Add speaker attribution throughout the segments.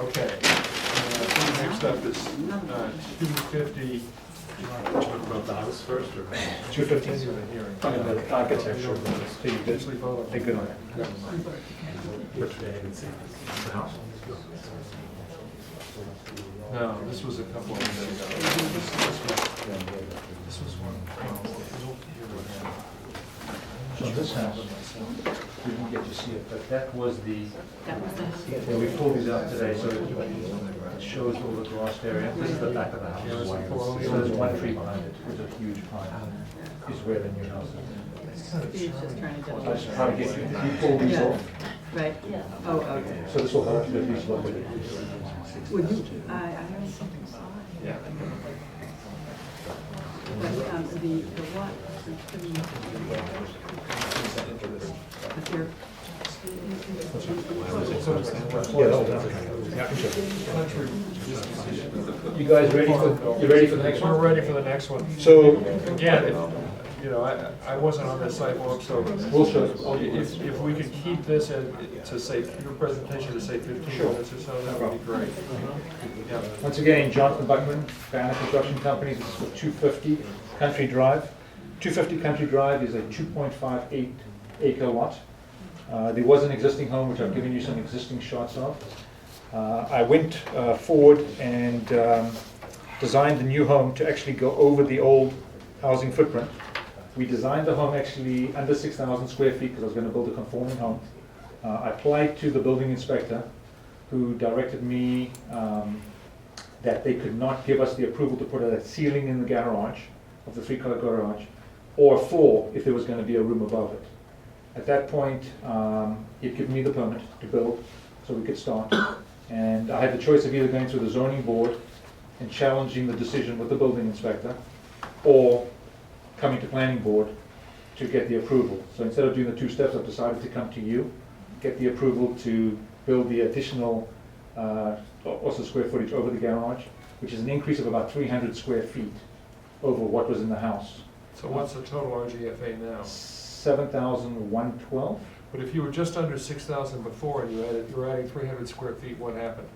Speaker 1: Okay. Next up is 250.
Speaker 2: About the house first, or?
Speaker 1: 250.
Speaker 3: The architecture.
Speaker 1: They're
Speaker 3: good on it.
Speaker 2: Which they haven't seen. The house?
Speaker 1: No, this was a couple of days ago. This was one.
Speaker 3: So this house, we didn't get to see it, but that was the,
Speaker 4: That was the house.
Speaker 3: yeah, we pulled these out today, so it shows all the grassed area. This is the back of the house. So there's one tree behind it, which is a huge pine. This is where the new house is.
Speaker 4: Steve's just trying to
Speaker 3: I
Speaker 4: get
Speaker 3: was trying to get you, you pull these
Speaker 4: Yeah.
Speaker 3: off,
Speaker 4: Right. Oh, okay.
Speaker 3: so this will help you at least look at it.
Speaker 4: Would you, I have something signed.
Speaker 1: Yeah.
Speaker 4: But, the what? But they're,
Speaker 3: You guys ready for, you ready for the next
Speaker 1: We're
Speaker 3: one?
Speaker 1: ready for the next one.
Speaker 3: So,
Speaker 1: Again, I wasn't on this sidewalk, so
Speaker 3: we'll show you.
Speaker 1: if we could keep this to say, your presentation to say 15
Speaker 3: Sure.
Speaker 1: minutes or so, that would be great. Yeah.
Speaker 3: Once again, Jonathan Buckman, Banner Construction Company, this is for 250 Country Drive. 250 Country Drive is a 2.58 acre lot. There was an existing home, which I've given you some existing shots of. I went forward and designed the new home to actually go over the old housing footprint. We designed the home actually under 6,000 square feet because I was going to build a conforming home. I applied to the building inspector, who directed me that they could not give us the approval to put a ceiling in the garage of the three-car garage, or a floor if there was going to be a room above it. At that point, he'd given me the permit to build, so we could start. And I had the choice of either going through the zoning board and challenging the decision with the building inspector, or coming to planning board to get the approval. So instead of doing the two steps, I've decided to come to you, get the approval to build the additional also square footage over the garage, which is an increase of about 300 square feet over what was in the house.
Speaker 1: So what's the total RGFA now?
Speaker 3: 7,112.
Speaker 1: But if you were just under 6,000 before and you were adding 300 square feet, what happened?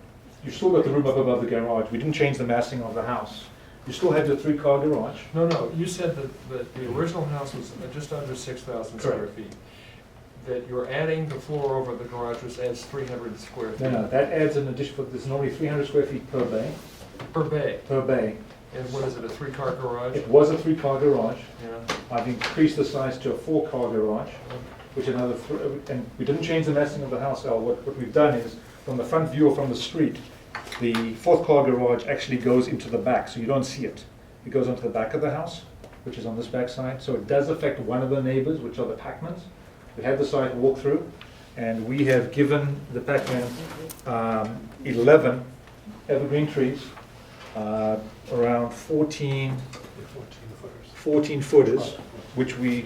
Speaker 3: You still got the room up above the garage. We didn't change the massing of the house. You still have your three-car garage.
Speaker 1: No, you said that the original house was just under 6,000 square
Speaker 3: Correct.
Speaker 1: feet. That you're adding the floor over the garage, which adds 300 square feet.
Speaker 3: No, that adds an additional, there's normally 300 square feet per bay.
Speaker 1: Per bay.
Speaker 3: Per bay.
Speaker 1: And what is it, a three-car garage?
Speaker 3: It was a three-car garage.
Speaker 1: Yeah.
Speaker 3: I've increased the size to a four-car garage, which another, and we didn't change the massing of the house, Al. What we've done is, from the front view or from the street, the fourth car garage actually goes into the back, so you don't see it. It goes onto the back of the house, which is on this back side. So it does affect one of the neighbors, which are the Packmans. We had the site walk through, and we have given the Packman 11 evergreen trees, around 14 footers, which we're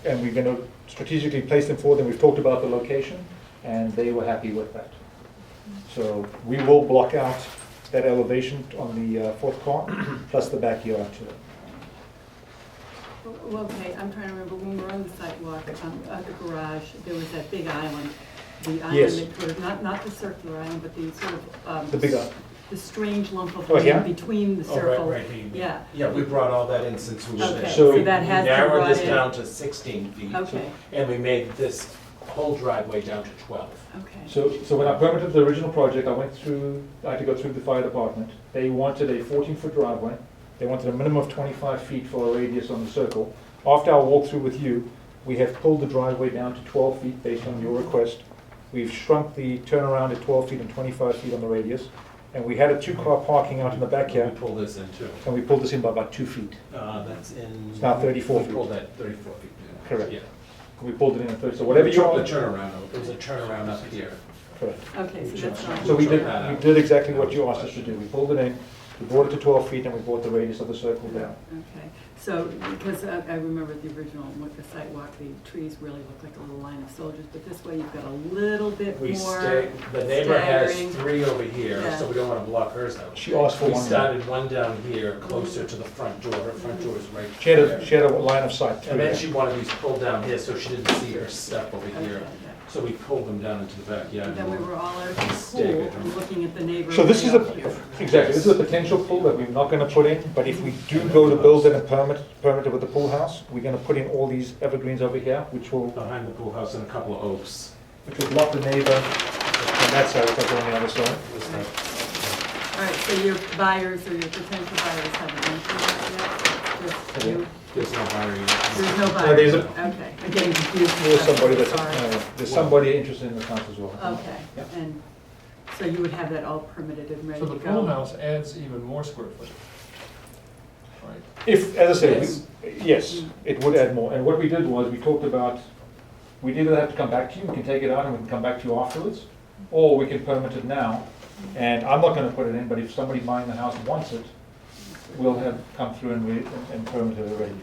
Speaker 3: going to strategically place them for them. We've talked about the location, and they were happy with that. So we will block out that elevation on the fourth car, plus the backyard to it.
Speaker 4: well, okay, I'm trying to remember when we were on the sidewalk, at the garage, there was that big island. The
Speaker 3: Yes.
Speaker 4: island that sort of, not the circular island, but the sort of.
Speaker 3: The big island.
Speaker 4: The strange lump of
Speaker 3: Oh, yeah?
Speaker 4: land between the
Speaker 2: Oh, right,
Speaker 4: circle.
Speaker 2: right,
Speaker 4: Yeah,
Speaker 2: Yeah, we brought all that in since we were
Speaker 4: okay,
Speaker 2: there.
Speaker 3: So-
Speaker 4: so that has
Speaker 2: We
Speaker 4: been
Speaker 2: narrowed
Speaker 4: brought
Speaker 2: this
Speaker 4: in.
Speaker 2: down to 16 feet.
Speaker 4: Okay.
Speaker 2: And we made this whole driveway down to 12.
Speaker 4: Okay.
Speaker 3: So when I permitted the original project, I had to go through the fire department. They wanted a 14-foot driveway. They wanted a minimum of 25 feet for a radius on the circle. After our walkthrough with you, we have pulled the driveway down to 12 feet based on your request. We've shrunk the turnaround at 12 feet and 25 feet on the radius. And we had a two-car parking out in the
Speaker 2: We
Speaker 3: backyard,
Speaker 2: pulled this in too.
Speaker 3: and we pulled this in by about 2 feet.
Speaker 2: That's in.
Speaker 3: It's now 34
Speaker 2: We
Speaker 3: feet.
Speaker 2: pulled that 34 feet.
Speaker 3: Correct.
Speaker 2: Yeah.
Speaker 3: We pulled it in at 30, so whatever
Speaker 2: We
Speaker 3: you
Speaker 2: took
Speaker 3: want.
Speaker 2: the turnaround, it was a turnaround up here.
Speaker 3: Correct.
Speaker 4: Okay, so that's not.
Speaker 3: So we did exactly what you asked us to do. We pulled it in, we brought it to 12 feet, and we brought the radius of the circle down.
Speaker 4: Okay, so, because I remember the original, with the sidewalk, the trees really look like a little line of soldiers, but this way you've got a little bit
Speaker 2: We
Speaker 4: more
Speaker 2: stay, the neighbor has
Speaker 4: staggering.
Speaker 2: 3 over here,
Speaker 4: Yeah.
Speaker 2: so we don't want to block hers out.
Speaker 3: She asked for
Speaker 2: We
Speaker 3: one.
Speaker 2: started one down here, closer to the front door. Her front door is right
Speaker 3: She had
Speaker 2: there.
Speaker 3: a line of sight through
Speaker 2: And then
Speaker 3: there.
Speaker 2: she wanted these pulled down here, so she didn't see her stuff over here.
Speaker 4: Okay,
Speaker 2: So we pulled them down into the backyard.
Speaker 4: And then we were all out at the pool
Speaker 2: Staggered them.
Speaker 4: and looking at the neighbor.
Speaker 3: So this is
Speaker 4: way
Speaker 3: a,
Speaker 4: up here.
Speaker 3: exactly, this is a potential pool that we're not gonna put in, but if we do go to build it and permit it with the pool house, we're gonna put in all these evergreens over here, which will
Speaker 2: Behind the pool house and a couple of oaks.
Speaker 3: block the neighbor on that side, it's like on the other side.
Speaker 2: This type.
Speaker 4: All right, so your buyers or your potential buyers haven't mentioned that yet? Just you?
Speaker 2: There's no buyer yet.
Speaker 4: There's no
Speaker 3: No,
Speaker 4: buyers?
Speaker 3: there's a-
Speaker 4: Okay, I'm getting confused.
Speaker 3: There's somebody that's,
Speaker 4: Sorry.
Speaker 3: there's somebody interested in the house as well.
Speaker 4: Okay,
Speaker 3: Yeah.
Speaker 4: and so you would have that all permitted and ready
Speaker 1: So
Speaker 4: to
Speaker 1: the
Speaker 4: go?
Speaker 1: pool house adds even more square footage. Right,
Speaker 3: If, as I said,
Speaker 2: Yes.
Speaker 3: yes, it would add more, and what we did was, we talked about, we either have to come back to you, we can take it out and we can come back to you afterwards, or we can permit it now, and I'm not gonna put it in, but if somebody buying the house wants it, we'll have come through and permit it already.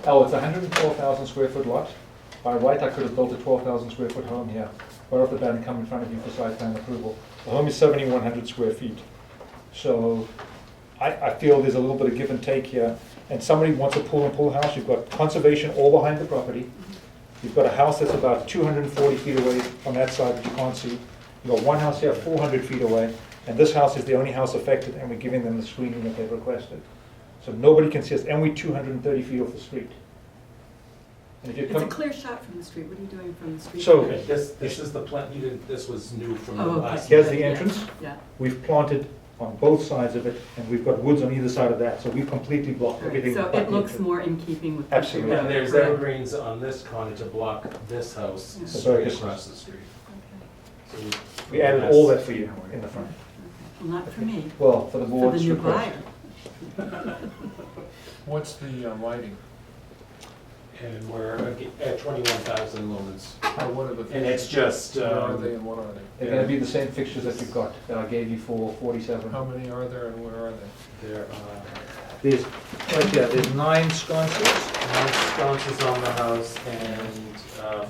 Speaker 3: Oh, it's a 112,000 square foot lot. By right, I could have built a 12,000 square foot home here, right off the bat and come in front of you for site plan approval. The home is 7,100 square feet. So I feel there's a little bit of give and take here. And somebody wants a pool and pool house, you've got conservation all behind the property. You've got a house that's about 240 feet away on that side that you can't see. You've got one house here 400 feet away, and this house is the only house affected, and we're giving them the screening that they've requested. So nobody can see us, and we're 230 feet off the street. And if you
Speaker 4: It's a
Speaker 3: come,
Speaker 4: clear shot from the street. What are you doing from the street?
Speaker 3: So-
Speaker 2: Okay, this is the plant, you didn't, this was new from the
Speaker 4: Oh, okay.
Speaker 2: last.
Speaker 3: Here's the
Speaker 4: Yeah,
Speaker 3: entrance.
Speaker 4: Yeah.
Speaker 3: we've planted on both sides of it, and we've got woods on either side of that, so we've completely blocked
Speaker 4: All right,
Speaker 3: everything.
Speaker 4: so
Speaker 3: but the
Speaker 4: it looks
Speaker 3: entrance.
Speaker 4: more in keeping with.
Speaker 3: Absolutely.
Speaker 2: And there's
Speaker 4: Correct.
Speaker 2: evergreens on this corner to block this house
Speaker 4: Yeah.
Speaker 2: straight across the street.
Speaker 4: Okay.
Speaker 2: So
Speaker 3: We added all that for you in the front.
Speaker 4: Well, not for me,
Speaker 3: Well, for the
Speaker 4: for the
Speaker 3: board's
Speaker 4: new
Speaker 3: request.
Speaker 4: buyer.
Speaker 1: what's the lighting?
Speaker 2: And we're at 21,000 lumens.
Speaker 1: Or what are the?
Speaker 2: And it's just,
Speaker 1: Where are they and what are they?
Speaker 3: They're gonna be the same fixtures that you've got, that I gave you for 47.
Speaker 1: How many are there and where are they?
Speaker 2: there are
Speaker 3: There's, right there, there's 9 sconces.
Speaker 2: 9 sconces on the house and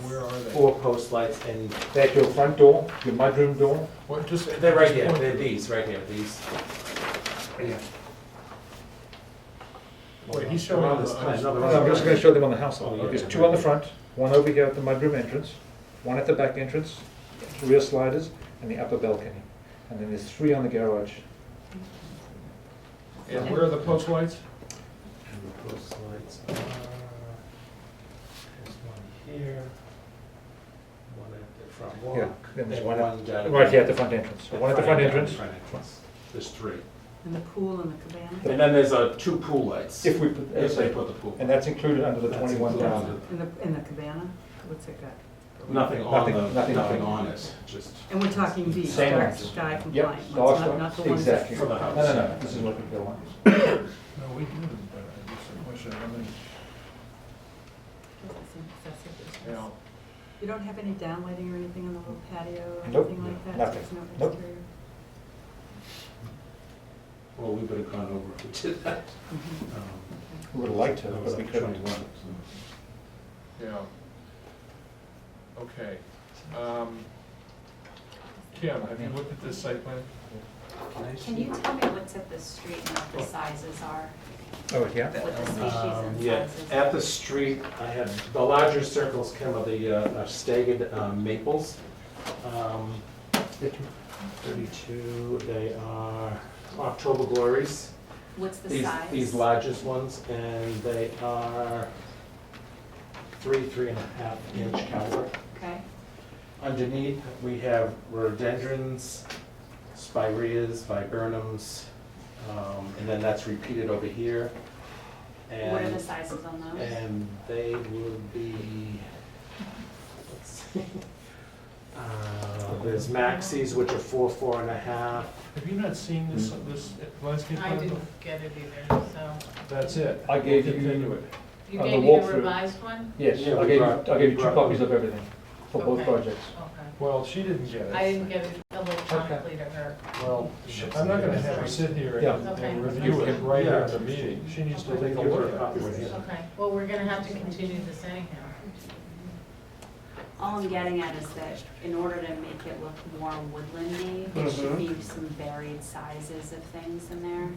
Speaker 1: Where are they?
Speaker 2: 4 post lights, and
Speaker 3: That's your front door, your mudroom door.
Speaker 1: What, just.
Speaker 2: they're right
Speaker 1: just
Speaker 2: here,
Speaker 1: point-
Speaker 2: they're these, right here, these.
Speaker 3: Yeah.
Speaker 1: Wait, he's showing
Speaker 2: Around
Speaker 1: on
Speaker 2: this
Speaker 1: the-
Speaker 2: plan, no,
Speaker 3: No, I'm just gonna show them on the house.
Speaker 2: Oh, yeah.
Speaker 3: There's 2 on the front, 1 over here at the mudroom entrance, 1 at the back entrance, rear sliders, and the upper balcony. And then there's 3 on the garage.
Speaker 1: And where are the post lights?
Speaker 2: And the post lights are, there's one here, one at the front walk.
Speaker 3: Yeah, then there's
Speaker 2: and
Speaker 3: one
Speaker 2: down
Speaker 3: right here at the front entrance. So 1 at the front entrance.
Speaker 2: Front entrance. There's 3.
Speaker 4: And the pool and the cabana?
Speaker 2: And then there's 2 pool lights.
Speaker 3: If we put,
Speaker 2: If they put the pool.
Speaker 3: and that's included under the
Speaker 2: That's
Speaker 3: 21,000.
Speaker 4: In the cabana? What's it got?
Speaker 2: Nothing on
Speaker 3: Nothing-
Speaker 2: the,
Speaker 3: nothing
Speaker 2: nothing
Speaker 3: on
Speaker 2: on it, just.
Speaker 4: And we're talking these,
Speaker 3: Same
Speaker 4: dark
Speaker 3: ones.
Speaker 4: sky
Speaker 3: Yep,
Speaker 4: compliant
Speaker 3: dark
Speaker 4: ones, not the
Speaker 3: sky,
Speaker 4: ones that.
Speaker 3: exactly.
Speaker 2: For the house.
Speaker 3: No, this is what we go on.
Speaker 1: No, we didn't, but it's a question of how many, yeah.
Speaker 4: You don't have any downlighting or anything on the little patio or
Speaker 3: Nope,
Speaker 4: anything like that?
Speaker 3: nothing.
Speaker 4: There's no
Speaker 3: Nope.
Speaker 4: exterior?
Speaker 2: Well, we would have gone over if we did that.
Speaker 4: Mhm.
Speaker 3: We would have liked to,
Speaker 2: That was
Speaker 3: but we
Speaker 2: like
Speaker 3: couldn't.
Speaker 2: 21, so.
Speaker 1: Yeah. Okay. Kim, have you looked at this site plan?
Speaker 5: Can you tell me what's at the street and what the sizes are?
Speaker 3: Oh, yeah?
Speaker 5: What the species and
Speaker 2: Yeah,
Speaker 5: sizes?
Speaker 2: at the street, I have, the larger circles come of the staggered maples. 32, they are October glories.
Speaker 5: What's the
Speaker 2: These
Speaker 5: size?
Speaker 2: These largest ones, and they are 3.5 inch caliber.
Speaker 5: Okay,
Speaker 2: Underneath, we have rhododendrons, spireas, viburnums, and then that's repeated over here.
Speaker 5: what are the
Speaker 2: And,
Speaker 5: sizes on those?
Speaker 2: and they would be, let's see, there's maxis, which are 4.5.
Speaker 1: Have you not seen this, this landscape
Speaker 6: I
Speaker 1: plan?
Speaker 6: didn't get it either, so.
Speaker 1: That's it.
Speaker 3: I gave
Speaker 1: We'll continue
Speaker 3: you-
Speaker 1: it.
Speaker 6: You
Speaker 3: On the
Speaker 6: gave me the
Speaker 3: walkthrough.
Speaker 6: revised one?
Speaker 3: Yes,
Speaker 2: Yeah,
Speaker 3: I
Speaker 2: we
Speaker 3: gave
Speaker 2: brought-
Speaker 3: you 2
Speaker 2: brought-
Speaker 3: copies of everything for both
Speaker 6: Okay.
Speaker 3: projects.
Speaker 6: Okay.
Speaker 1: Well, she didn't get it.
Speaker 6: I didn't get it electronically to her.
Speaker 1: Well, I'm not gonna have her sit here
Speaker 3: Yeah.
Speaker 1: and
Speaker 6: Okay.
Speaker 1: review it right here in the meeting. She needs to
Speaker 2: Yeah, we
Speaker 1: take a
Speaker 2: can give her
Speaker 1: look
Speaker 2: a
Speaker 1: at
Speaker 2: copy
Speaker 1: it.
Speaker 2: with you.
Speaker 6: Okay, well, we're gonna have to continue this anyhow.
Speaker 5: All I'm getting at is that in order to make it look more woodlandy, there should be some varied sizes of things in there.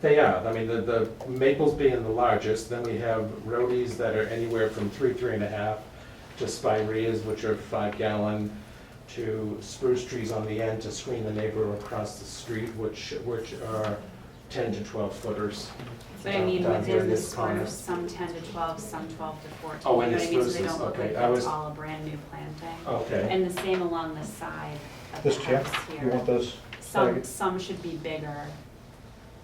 Speaker 2: They are, I mean, the maples being the largest, then we have rhodies that are anywhere from 3.5, to spireas, which are 5-gallon, to spruce trees on the end to screen the neighbor across the street, which are 10 to 12 footers.
Speaker 5: But I mean,
Speaker 2: down here in
Speaker 5: within the
Speaker 2: this corner.
Speaker 5: spruce, some 10 to 12, some 12 to 14.
Speaker 2: Oh, and
Speaker 5: You
Speaker 2: the
Speaker 5: know what I mean? So they
Speaker 2: spruces,
Speaker 5: don't look
Speaker 2: okay.
Speaker 5: like
Speaker 2: I
Speaker 5: it's
Speaker 2: was-
Speaker 5: all a brand new planting.
Speaker 2: Okay.
Speaker 5: And the same along the side of the
Speaker 3: This chair,
Speaker 5: house
Speaker 3: you
Speaker 5: here.
Speaker 3: want those?
Speaker 5: Some should be bigger,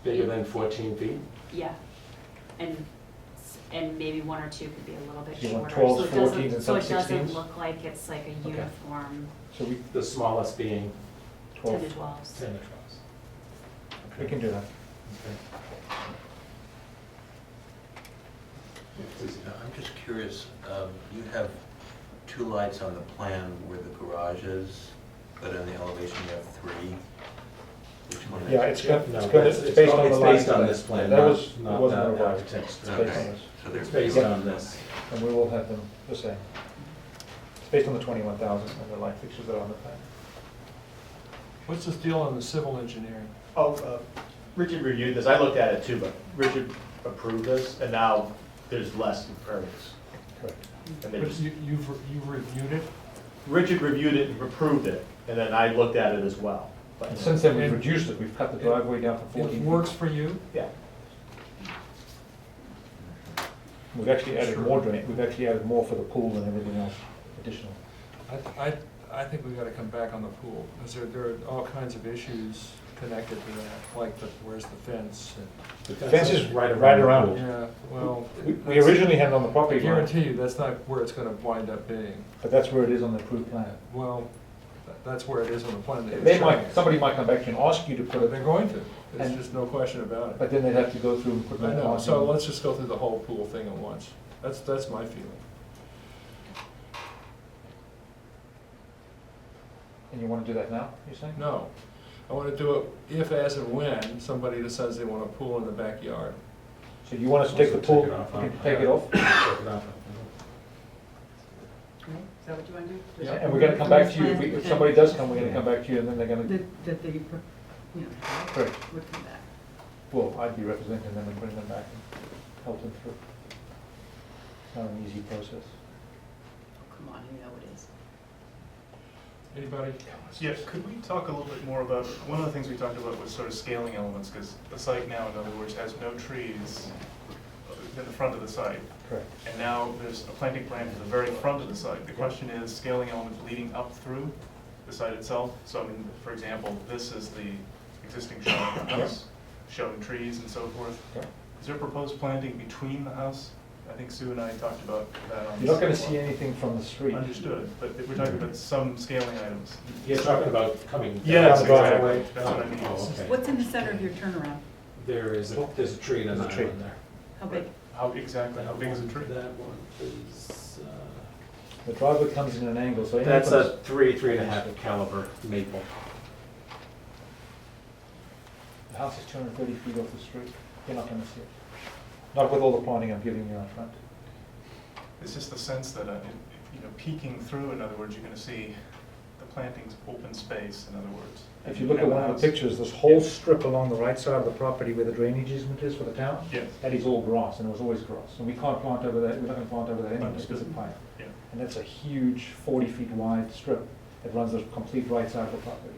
Speaker 2: Bigger than 14 feet?
Speaker 5: yeah. And maybe one or two could be a little bit
Speaker 3: You want
Speaker 5: shorter.
Speaker 3: 12s,
Speaker 5: So it doesn't-
Speaker 3: 14s, and
Speaker 5: So it
Speaker 3: some
Speaker 5: doesn't
Speaker 3: 16s?
Speaker 5: look like it's like a
Speaker 3: Okay.
Speaker 5: uniform
Speaker 3: So we,
Speaker 2: The smallest being
Speaker 5: 10
Speaker 3: 12,
Speaker 5: to 12s.
Speaker 2: 10 to 12s.
Speaker 3: we can do that.
Speaker 7: I'm just curious, you have two lights on the plan where the garage is, but in the elevation you have three. Which one is?
Speaker 3: Yeah, it's got,
Speaker 2: No,
Speaker 3: it's got,
Speaker 2: it's
Speaker 3: it's based on the
Speaker 2: it's
Speaker 3: lines.
Speaker 2: based on this plan,
Speaker 3: That
Speaker 2: not-
Speaker 3: was, it
Speaker 2: not
Speaker 3: wasn't
Speaker 2: the
Speaker 3: revised.
Speaker 2: architect's
Speaker 3: It's
Speaker 2: drawing.
Speaker 3: based on
Speaker 7: Okay.
Speaker 3: this.
Speaker 7: So they're
Speaker 2: It's based on this.
Speaker 3: And we will have them the same. It's based on the 21,000 and the light fixtures that are on the plan.
Speaker 1: What's this deal on the civil engineering?
Speaker 8: Richard reviewed this, I looked at it too, but Richard approved this, and now there's less impervious.
Speaker 3: Correct.
Speaker 8: And they
Speaker 1: But
Speaker 8: just,
Speaker 1: you've reviewed it?
Speaker 8: Richard reviewed it and approved it, and then I looked at it as well. But
Speaker 3: And since then, we've
Speaker 1: And-
Speaker 3: reduced it, we've cut the driveway down from 14
Speaker 1: It
Speaker 3: feet.
Speaker 1: works for you?
Speaker 8: Yeah,
Speaker 3: We've actually added
Speaker 1: Sure.
Speaker 3: more drain, we've actually added more for the pool and everything else additional.
Speaker 1: I think we gotta come back on the pool, because there are all kinds of issues connected to that, like where's the fence?
Speaker 2: The
Speaker 3: Fence is right
Speaker 2: the
Speaker 3: around
Speaker 2: pool.
Speaker 3: it.
Speaker 1: Yeah, well.
Speaker 3: We
Speaker 1: that's-
Speaker 3: originally had it on the
Speaker 1: I
Speaker 3: property line,
Speaker 1: guarantee you, that's not where it's gonna wind up being.
Speaker 3: but that's where it is on the approved plan.
Speaker 1: Well, that's where it is on the plan. that
Speaker 3: They
Speaker 1: you're showing
Speaker 3: might,
Speaker 1: us.
Speaker 3: somebody might come back to you and ask you to put
Speaker 1: They're
Speaker 3: it,
Speaker 1: going to, there's
Speaker 3: And-
Speaker 1: just no question about it.
Speaker 3: but then they'd have to go through and put
Speaker 1: I
Speaker 3: more
Speaker 1: know,
Speaker 3: parking.
Speaker 1: so let's just go through the whole pool thing at once. That's my feeling.
Speaker 3: And you want to do that now, you're saying?
Speaker 1: No, I wanna do it if, as, and when somebody decides they want a pool in the backyard.
Speaker 3: So you want us to take the pool,
Speaker 2: Take it off, huh?
Speaker 3: take it off?
Speaker 2: Take it off.
Speaker 4: Right? Is that what you want to do?
Speaker 1: Yeah.
Speaker 3: And we're gonna come back to you, if somebody does come, we're gonna come back to you, and then they're gonna,
Speaker 4: That they, you know,
Speaker 3: correct.
Speaker 4: would come back.
Speaker 3: Well, I'd be representing them and bring them back and help them through. It's not an easy process.
Speaker 4: Oh, come on, you know it is.
Speaker 1: Anybody?
Speaker 9: Yeah, could we talk a little bit more about, one of the things we talked about was sort of scaling elements, because the site now, in other words, has no trees in the front of the site.
Speaker 3: Correct.
Speaker 9: And now there's a planting plan to the very front of the site. The question is scaling elements leading up through the site itself. So I mean, for example, this is the existing showing of the house, showing trees and so forth.
Speaker 3: Yeah.
Speaker 9: Is there proposed planting between the house? I think Sue and I talked about that on.
Speaker 3: You're not gonna
Speaker 9: the
Speaker 3: see anything from the street.
Speaker 9: Understood, but if we're talking about some scaling items.
Speaker 2: You're talking about coming down
Speaker 9: Yes,
Speaker 2: the driveway?
Speaker 9: exactly. That's what I mean.
Speaker 2: Oh, okay.
Speaker 4: What's in the center of your turnaround?
Speaker 2: There's a tree and an
Speaker 3: There's a tree.
Speaker 2: island there.
Speaker 4: How big?
Speaker 9: How exactly, how big is the tree?
Speaker 2: That one is,
Speaker 3: The driveway comes in an angle, so. anything
Speaker 2: that's
Speaker 3: from
Speaker 2: a 3.5 caliber maple.
Speaker 3: The house is 230 feet off the street, you're not gonna see it. Not with all the planting I'm giving you out front.
Speaker 9: It's just the sense that, you know, peeking through, in other words, you're gonna see the plantings, open space, in other words.
Speaker 3: If you look at
Speaker 9: And
Speaker 3: one of
Speaker 9: house.
Speaker 3: the pictures, this whole strip along the right side of the property where the drainage easement is for the town,
Speaker 9: Yes,
Speaker 3: that is all grass, and it was always grass. And we can't plant over that, we're not gonna plant over that anyway, because
Speaker 9: Understood.
Speaker 3: of pipe.
Speaker 9: yeah.
Speaker 3: And that's a huge 40 feet wide strip that runs the complete right side of the property.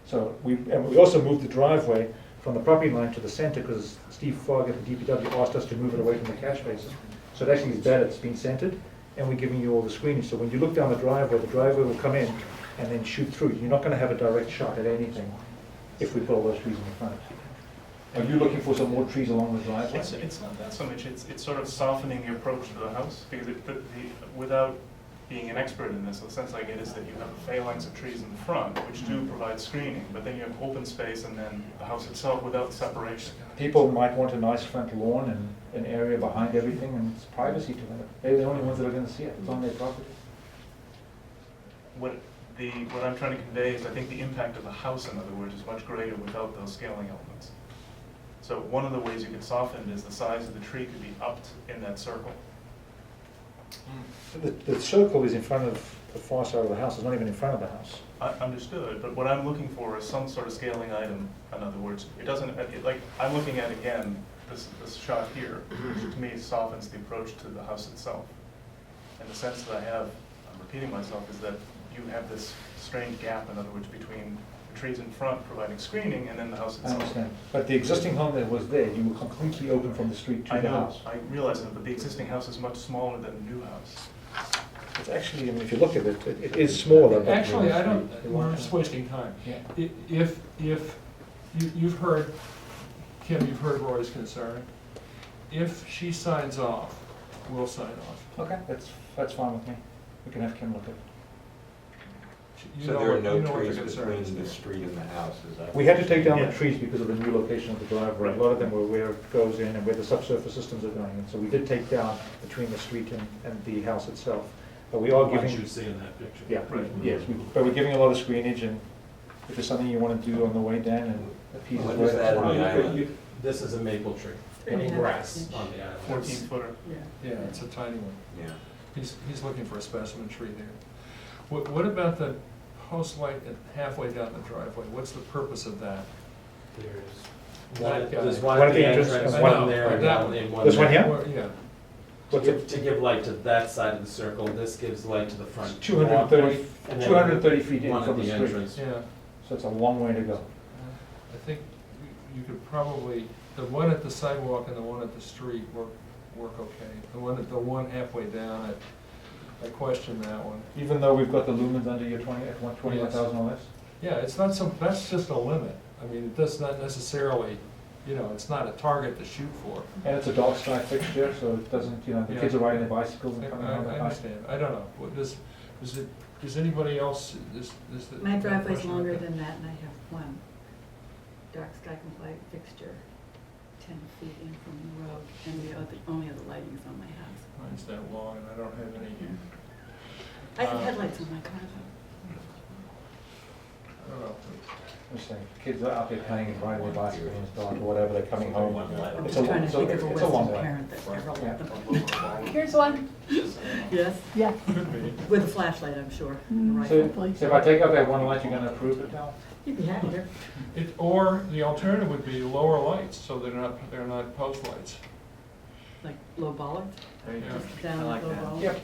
Speaker 3: So and we also moved the driveway from the property line to the center because Steve Fogg at the DPW asked us to move it away from the catch basin. So it actually is better, it's been centered, and we're giving you all the screening. So when you look down the driveway will come in and then shoot through. You're not gonna have a direct shot at anything if we put all those trees in the front. Are you looking for some more trees along the driveway?
Speaker 9: It's not that so much, it's sort of softening the approach to the house, because without being an expert in this, the sense I get is that you have a phalanx of trees in the front, which do provide screening, but then you have open space and then the house itself without separation.
Speaker 3: People might want a nice front lawn and an area behind everything, and it's privacy to them. They're the only ones that are gonna see it, it's on their property.
Speaker 9: What I'm trying to convey is I think the impact of the house, in other words, is much greater without those scaling elements. So one of the ways you could soften it is the size of the tree could be upped in that circle.
Speaker 3: The circle is in front of the far side of the house, it's not even in front of the house.
Speaker 9: Understood, but what I'm looking for is some sort of scaling item, in other words. It doesn't, like, I'm looking at, again, this shot here, which to me softens the approach to the house itself. And the sense that I have, I'm repeating myself, is that you have this strange gap, in other words, between the trees in front providing screening and then the house
Speaker 3: I
Speaker 9: itself.
Speaker 3: understand. But the existing home that was there, you were completely open from the street to
Speaker 9: I
Speaker 3: the
Speaker 9: know,
Speaker 3: house.
Speaker 9: I realize that, but the existing house is much smaller than the new house.
Speaker 3: It's actually, I mean, if you look at it, it is smaller. but-
Speaker 1: Actually, I don't, we're just wasting time.
Speaker 3: Yeah.
Speaker 1: If you've heard, Kim, you've heard Roy's concern. If she signs off, we'll sign off.
Speaker 3: Okay, that's fine with me. We can have Kim look at it.
Speaker 1: You
Speaker 7: So
Speaker 1: know
Speaker 7: there are
Speaker 1: what-
Speaker 7: no
Speaker 1: you know what the
Speaker 7: trees
Speaker 1: concern is
Speaker 7: between the
Speaker 1: there.
Speaker 7: street and the house, is that?
Speaker 3: We had to take down the
Speaker 9: Yeah.
Speaker 3: trees because of the new location of the driveway. A lot of them were where it goes in and where the subsurface systems are going in. So we did take down between the street and the house itself. But we are
Speaker 2: What
Speaker 3: giving,
Speaker 2: you see in that picture.
Speaker 3: yeah,
Speaker 9: Right.
Speaker 3: yes, but we're giving a lot of screenage, and if there's something you want to do on the way down and the piece is
Speaker 7: What
Speaker 3: right.
Speaker 7: is that
Speaker 2: Well,
Speaker 7: on the island?
Speaker 2: This is a maple tree,
Speaker 4: 3.5
Speaker 2: and grass
Speaker 4: inch.
Speaker 2: on the island.
Speaker 9: 14-footer.
Speaker 4: Yeah.
Speaker 1: Yeah, it's a tiny one.
Speaker 7: Yeah.
Speaker 1: He's looking for a specimen tree there. What about the post light halfway down the driveway? What's the purpose of that?
Speaker 2: There's
Speaker 1: That
Speaker 2: one,
Speaker 1: guy.
Speaker 2: there's one
Speaker 3: One
Speaker 2: at
Speaker 3: at
Speaker 2: the
Speaker 3: the entrance
Speaker 2: entrance,
Speaker 3: and
Speaker 1: one-
Speaker 2: one there,
Speaker 1: but
Speaker 2: and
Speaker 1: that-
Speaker 2: one in one
Speaker 3: This one
Speaker 2: there.
Speaker 3: here?
Speaker 1: Or- Yeah.
Speaker 2: To give light to that side of the circle, this gives light to the front.
Speaker 3: 230,
Speaker 2: And then
Speaker 3: 230 feet in
Speaker 2: one
Speaker 3: from
Speaker 2: at
Speaker 3: the
Speaker 2: the
Speaker 3: street.
Speaker 2: entrance.
Speaker 1: Yeah.
Speaker 3: So it's a long way to go.
Speaker 1: I think you could probably, the one at the sidewalk and the one at the street work okay. The one halfway down, I question that one.
Speaker 3: Even though we've got the lumens under your 21,000 or less?
Speaker 1: Yeah, it's not some, that's just a limit. I mean, it does not necessarily, it's not a target to shoot for.
Speaker 3: And it's a dark sky fixture, so it doesn't, the
Speaker 1: Yeah.
Speaker 3: kids are riding their bicycles
Speaker 1: I
Speaker 3: and coming home at night.
Speaker 1: understand, I don't know. Does anybody else,
Speaker 4: My driveway's longer than that, and I have one dark sky compliant fixture 10 feet in from the road, and the only other lighting is on my house.
Speaker 1: Mine's that long and I don't have any,
Speaker 4: I have headlights on my car though.
Speaker 1: I don't know.
Speaker 3: I'm just saying, kids are out there playing and riding their bicycles and stuff, or whatever, they're coming home.
Speaker 4: I'm
Speaker 3: It's
Speaker 4: just
Speaker 3: a-
Speaker 4: trying to
Speaker 3: it's a-
Speaker 4: think of a
Speaker 3: it's a long
Speaker 4: Weston
Speaker 3: way.
Speaker 4: parent that ever
Speaker 3: Yeah.
Speaker 4: let them.
Speaker 6: Here's one.
Speaker 4: Yes,
Speaker 6: Yeah.
Speaker 1: Could be.
Speaker 4: with a flashlight, I'm sure. and a
Speaker 3: So
Speaker 4: rifle.
Speaker 3: so if I take out that one light, you're gonna approve it now?
Speaker 4: You'd be happier.
Speaker 1: Or the alternative would be lower lights, so they're not post lights.
Speaker 4: Like low bollards,
Speaker 1: Yeah.
Speaker 4: just down
Speaker 10: I like
Speaker 4: low
Speaker 10: that.
Speaker 4: bollards.
Speaker 3: Yep.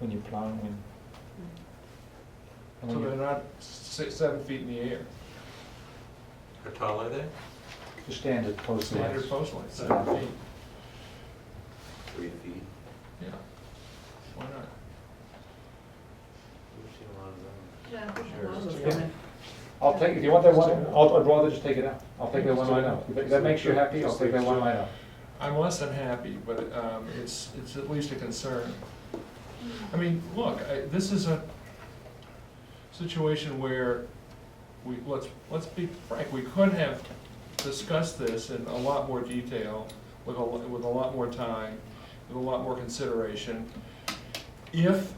Speaker 3: When you're plowing and.
Speaker 1: So they're not 7 feet in the air,
Speaker 7: How tall are they?
Speaker 3: The standard post lights.
Speaker 1: standard post lights,
Speaker 3: Yeah.
Speaker 1: 7 feet,
Speaker 7: 3 feet?
Speaker 1: yeah. Why not?
Speaker 7: We've seen a lot of them.
Speaker 4: Yeah, I think a lot of those
Speaker 3: Yeah.
Speaker 4: come in.
Speaker 3: I'll take, if you want that one, I'd rather just take it out. I'll take that one light out. If that makes you happy, I'll take that one light out.
Speaker 1: I'm less than happy, but it's at least a concern. I mean, look, this is a situation where let's be frank, we could have discussed this in a lot more detail, with a lot more time, with a lot more consideration. If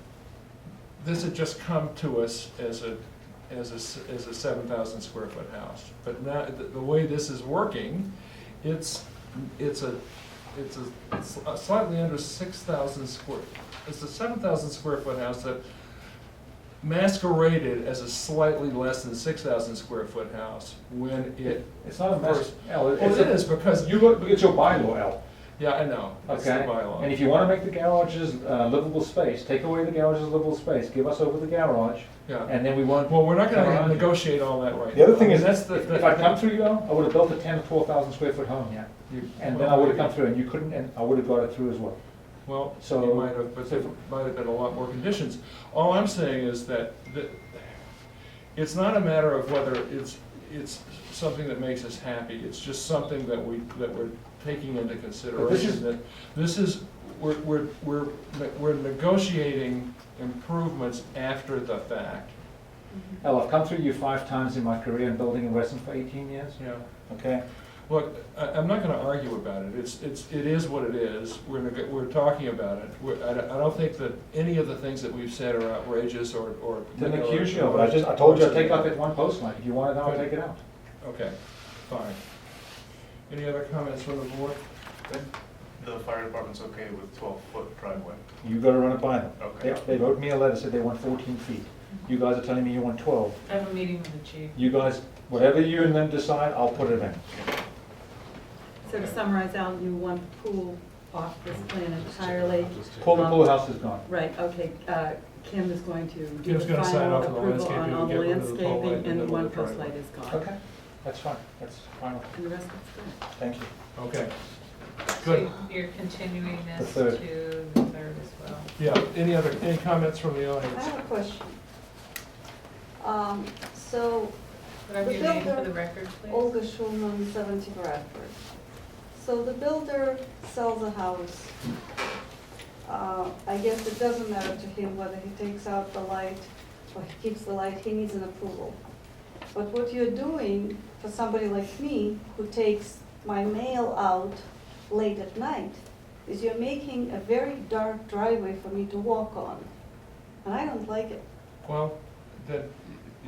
Speaker 1: this had just come to us as a 7,000 square foot house, but now, the way this is working, it's slightly under 6,000 square, it's a 7,000 square foot house that masqueraded as a slightly less than 6,000 square foot house when it,
Speaker 3: It's not a mess, Al,
Speaker 1: well,
Speaker 3: it's
Speaker 1: it is, because
Speaker 3: you look, it's your bylaw, Al,
Speaker 1: yeah, I know, that's the
Speaker 3: okay?
Speaker 1: bylaw.
Speaker 3: And if you wanna make the garages livable space, take away the garages livable space, give us over the garage,
Speaker 1: Yeah,
Speaker 3: and then we won't.
Speaker 1: well, we're not
Speaker 3: come
Speaker 1: gonna
Speaker 3: around.
Speaker 1: negotiate all that right now.
Speaker 3: The other thing
Speaker 1: I mean,
Speaker 3: is,
Speaker 1: that's the.
Speaker 3: if I'd come through you, Al, I would've built a 10 or 12,000 square foot home here, and then I would've come through, and you couldn't, and I would've got it through as well.
Speaker 1: Well,
Speaker 3: So-
Speaker 1: you might have, but there might have been a lot more conditions. All I'm saying is that it's not a matter of whether it's something that makes us happy, it's just something that we're taking into consideration, that this is, we're negotiating improvements after the fact.
Speaker 3: Al, I've come through you 5 times in my career in building in Weston for 18 years,
Speaker 1: Yeah.
Speaker 3: okay?
Speaker 1: Look, I'm not gonna argue about it, it is what it is, we're talking about it. I don't think that any of the things that we've said are outrageous or.
Speaker 3: Didn't accuse you of it, I told you I'd take out that one post light, if you want it out, I'll take it out.
Speaker 1: Okay, fine. Any other comments from the board?
Speaker 9: The fire department's okay with 12-foot driveway.
Speaker 3: You gotta run it by them.
Speaker 9: Okay.
Speaker 3: They wrote me a letter, said they want 14 feet. You guys are telling me you want 12.
Speaker 6: I have a meeting with the chief.
Speaker 3: You guys, whatever you and them decide, I'll put it in.
Speaker 4: So to summarize, Al, you want pool off this plan entirely.
Speaker 3: Pull the house is gone.
Speaker 4: Right, okay, Kim is going to do
Speaker 1: Kim's
Speaker 4: the
Speaker 1: gonna sign
Speaker 4: final
Speaker 1: off on the
Speaker 4: approval
Speaker 1: landscaping
Speaker 4: on
Speaker 1: and
Speaker 4: all the
Speaker 1: get rid of the pole light
Speaker 4: landscaping,
Speaker 1: in the
Speaker 4: and the
Speaker 1: middle of
Speaker 4: one
Speaker 1: the
Speaker 4: post
Speaker 1: driveway.
Speaker 4: light is gone.
Speaker 3: Okay, that's fine, that's final,
Speaker 4: And the rest looks good.
Speaker 3: thank you.
Speaker 1: Okay,
Speaker 6: So
Speaker 1: good.
Speaker 6: you're continuing
Speaker 3: The
Speaker 6: this
Speaker 3: third.
Speaker 6: to the third as well?
Speaker 1: Yeah, any comments from the
Speaker 10: I
Speaker 1: audience?
Speaker 10: have a question. So,
Speaker 6: Whatever
Speaker 10: The
Speaker 6: your name for
Speaker 10: builder-
Speaker 6: the record, please.
Speaker 10: Olga Schulman, 70 Bradford. So the builder sells a house. I guess it doesn't matter to him whether he takes out the light or he keeps the light, he needs an approval. But what you're doing for somebody like me, who takes my mail out late at night, is you're making a very dark driveway for me to walk on. And I don't like it.
Speaker 1: Well, then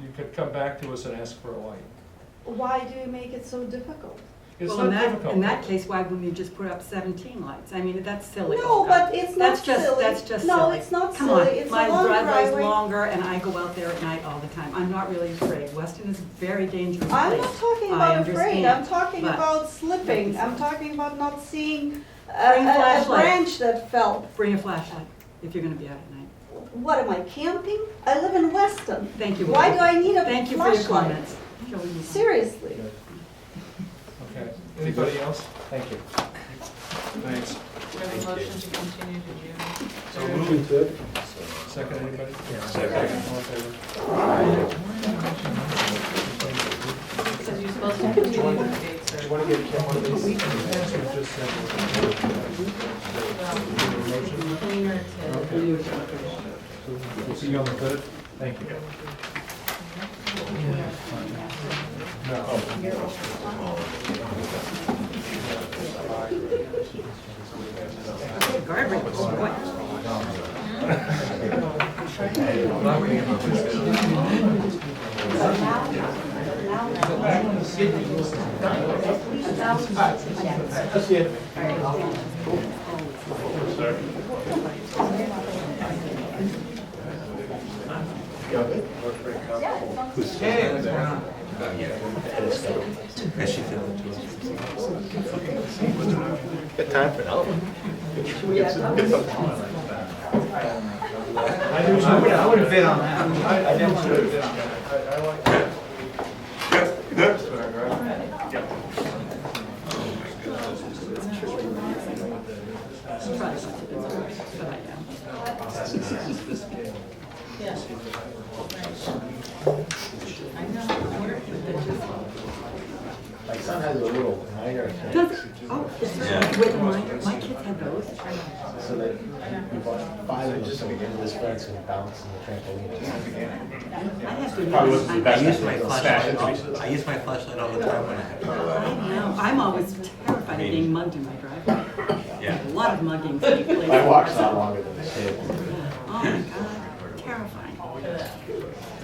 Speaker 1: you could come back to us and ask for a light.
Speaker 10: Why do you make it so difficult?
Speaker 1: It's
Speaker 4: Well,
Speaker 1: not
Speaker 4: in that,
Speaker 1: difficult.
Speaker 4: in that case, why wouldn't you just put up 17 lights? I mean, that's silly.
Speaker 10: No, but it's not
Speaker 4: That's just,
Speaker 10: silly.
Speaker 4: that's just silly.
Speaker 10: No, it's not
Speaker 4: Come on,
Speaker 10: silly. It's a
Speaker 4: my
Speaker 10: long
Speaker 4: driveway's
Speaker 10: driveway.
Speaker 4: longer and I go out there at night all the time. I'm not really afraid. Weston is a very dangerous place.
Speaker 10: I'm not talking
Speaker 4: I
Speaker 10: about afraid, I'm
Speaker 4: understand,
Speaker 10: talking
Speaker 4: but-
Speaker 10: about slipping, I'm talking about not seeing
Speaker 4: Bring
Speaker 10: a
Speaker 4: flashlight.
Speaker 10: branch that fell.
Speaker 4: Bring a flashlight if you're gonna be out at night.
Speaker 10: What, am I camping? I live in Weston.
Speaker 4: Thank you.
Speaker 10: Why
Speaker 4: Wendy.
Speaker 10: do I need a
Speaker 4: Thank you for your
Speaker 10: flashlight?
Speaker 4: comments. Shall we move on?
Speaker 10: Seriously.
Speaker 1: Okay, anybody else?
Speaker 3: Thank you.
Speaker 1: Thanks.
Speaker 6: Do you have a motion to continue to June?
Speaker 1: So
Speaker 6: third?
Speaker 1: moved. Second, anybody? Second. All in favor?
Speaker 6: Because you're supposed to continue the dates.
Speaker 3: Do you want to get Kim one of these?
Speaker 1: Yes, we just said. Motion?
Speaker 6: Cleaner to.
Speaker 3: We'll see you on the third. Thank you.
Speaker 4: Guardrail, oh boy.
Speaker 8: Good time for now.
Speaker 1: I wouldn't fit on that. I didn't fit on that. I like that.
Speaker 6: Yeah. I know.
Speaker 8: My son has a little minor tank,
Speaker 4: Oh, it's right. My kids had those.
Speaker 8: so that we bought 5 of them so we get this fence and bounce in the trampoline.
Speaker 4: I have to.
Speaker 8: Probably wasn't the best
Speaker 7: I use my
Speaker 8: idea.
Speaker 7: flashlight, I use my flashlight all the time when I have to.
Speaker 4: I know, I'm always terrified of being mugged in my driveway.
Speaker 7: Yeah.
Speaker 4: A lot of mugging taking place.
Speaker 8: My walk's not longer than this table.
Speaker 4: Oh my God, terrifying.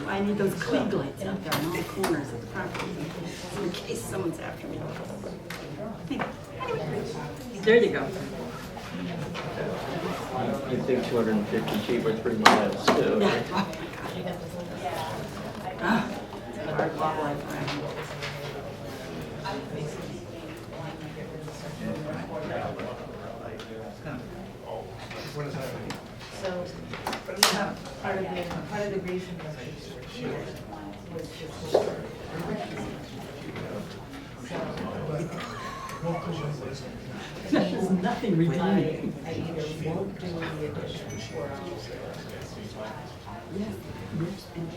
Speaker 4: I need those Klieg lights out there in all corners of the property, in case someone's after me. There you go.
Speaker 11: You think 250 feet or 3 miles, too.
Speaker 4: Yeah, oh my God. Ah, it's a hard lot life around here.
Speaker 1: What is that?
Speaker 6: So, part of the reason was
Speaker 4: There's nothing redeeming.
Speaker 6: I either won't do the addition or I'll just.
Speaker 4: Yes, yes, and